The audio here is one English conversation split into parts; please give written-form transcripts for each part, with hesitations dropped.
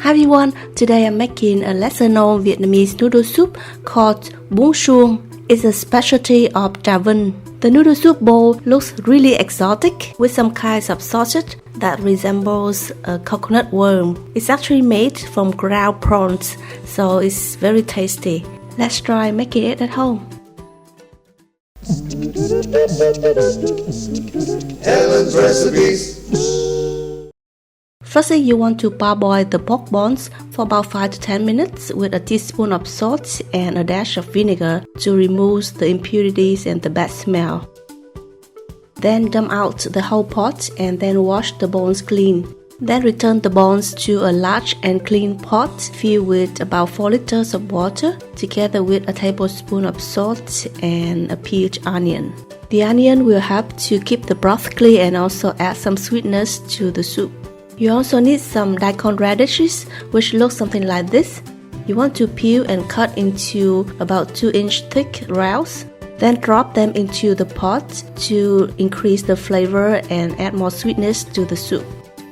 Hi everyone, today I'm making a lesser known Vietnamese noodle soup called BÚN SUՈNG. It's a specialty of Davin. The noodle soup bowl looks really exotic with some kinds of sausage that resembles a coconut worm. It's actually made from ground prawns, so it's very tasty. Let's try making it at home. Helen's recipes. Firstly, you want to parboil the pork bones for about 5 to 10 minutes with a teaspoon of salt and a dash of vinegar to remove the impurities and the bad smell. Then dump out the whole pot and then wash the bones clean. Then return the bones to a large and clean pot filled with about 4 liters of water together with a tablespoon of salt and a peeled onion. The onion will help to keep the broth clear and also add some sweetness to the soup. You also need some daikon radishes, which look something like this. You want to peel and cut into about 2-inch thick rounds. Then drop them into the pot to increase the flavor and add more sweetness to the soup.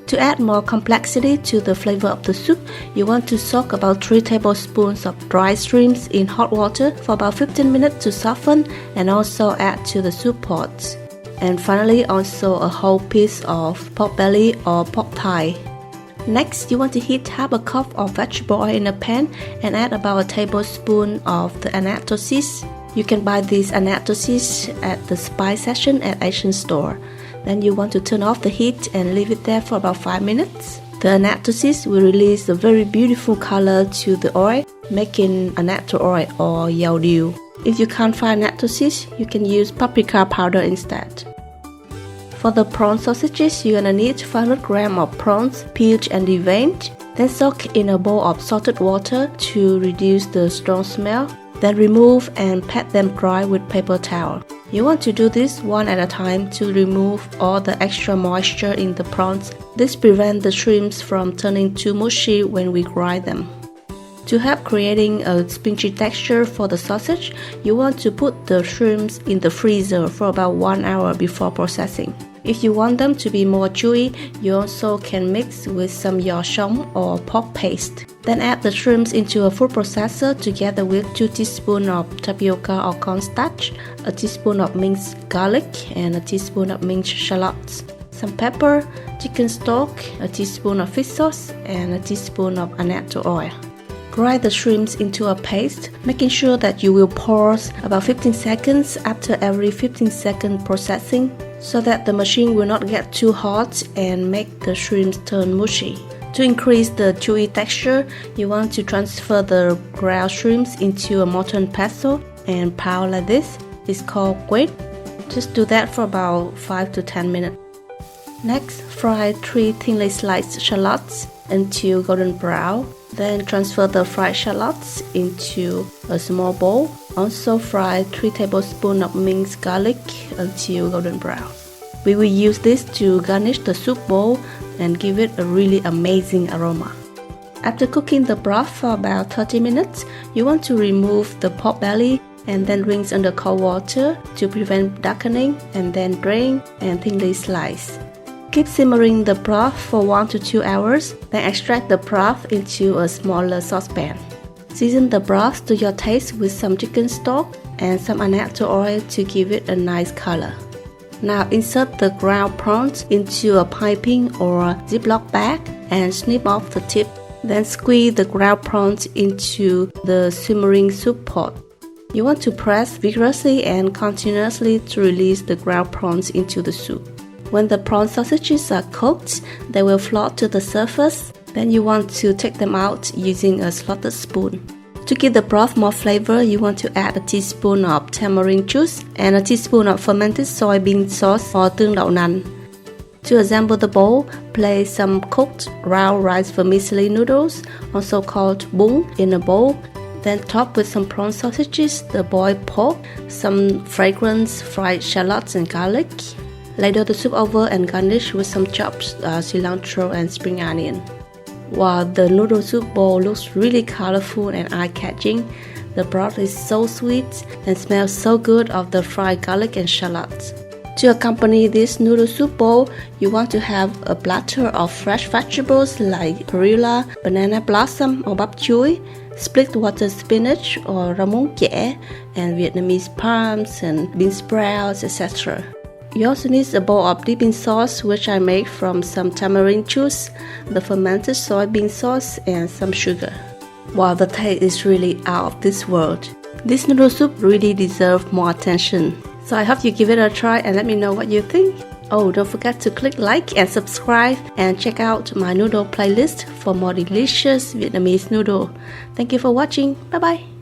To add more complexity to the flavor of the soup, you want to soak about 3 tablespoons of dry shrooms in hot water for about 15 minutes to soften and also add to the soup pot. And finally, also a whole piece of pork belly or pork thigh. Next, you want to heat half a cup of vegetable oil in a pan and add about a tablespoon of the annatto seeds. You can buy these annatto seeds at the spice section at Asian store. Then you want to turn off the heat and leave it there for about 5 minutes. The annatto seeds will release a very beautiful color to the oil, making annatto oil or yao diu. If you can't find annatto seeds, you can use paprika powder instead. For the prawn sausages, you're gonna need 500 grams of prawns peeled and deveined. Then soak in a bowl of salted water to reduce the strong smell. Then remove and pat them dry with paper towel. You want to do this one at a time to remove all the extra moisture in the prawns. This prevents the shrimps from turning too mushy when we grind them. To help creating a spongy texture for the sausage, you want to put the shrimps in the freezer for about 1 hour before processing. If you want them to be more chewy, you also can mix with some giò sống or pork paste. Then add the shrimps into a food processor together with 2 teaspoons of tapioca or cornstarch, a teaspoon of minced garlic, and a teaspoon of minced shallots, some pepper, chicken stock, a teaspoon of fish sauce, and a teaspoon of annatto oil. Grind the shrimps into a paste, making sure that you will pause about 15 seconds after every 15-second processing so that the machine will not get too hot and make the shrimps turn mushy. To increase the chewy texture, you want to transfer the ground shrimps into a mortar and pestle and pound like this. It's called quết. Just do that for about 5 to 10 minutes. Next, fry 3 thinly sliced shallots until golden brown. Then transfer the fried shallots into a small bowl. Also fry 3 tablespoons of minced garlic until golden brown. We will use this to garnish the soup bowl and give it a really amazing aroma. After cooking the broth for about 30 minutes, you want to remove the pork belly and then rinse under cold water to prevent darkening, and then drain and thinly slice. Keep simmering the broth for 1 to 2 hours, then extract the broth into a smaller saucepan. Season the broth to your taste with some chicken stock and some annatto oil to give it a nice color. Now insert the ground prawns into a piping or Ziploc bag and snip off the tip. Then squeeze the ground prawns into the simmering soup pot. You want to press vigorously and continuously to release the ground prawns into the soup. When the prawn sausages are cooked, they will float to the surface. Then you want to take them out using a slotted spoon. To give the broth more flavor, you want to add a teaspoon of tamarind juice and a teaspoon of fermented soybean sauce or tương đậu nành. To assemble the bowl, place some cooked round rice vermicelli noodles, also called bún, in a bowl. Then top with some prawn sausages, the boiled pork, some fragrant fried shallots and garlic. Ladle the soup over and garnish with some chopped cilantro and spring onion. While the noodle soup bowl looks really colorful and eye-catching, the broth is so sweet and smells so good of the fried garlic and shallots. To accompany this noodle soup bowl, you want to have a platter of fresh vegetables like prowl, banana blossom or bắp chuối, split water spinach or rau muống chẻ, and Vietnamese palms and bean sprouts, etc. You also need a bowl of dipping sauce, which I make from some tamarind juice, the fermented soybean sauce, and some sugar. Wow, the taste is really out of this world. This noodle soup really deserves more attention. So I hope you give it a try and let me know what you think. Oh, don't forget to click like and subscribe and check out my noodle playlist for more delicious Vietnamese noodle. Thank you for watching. Bye bye.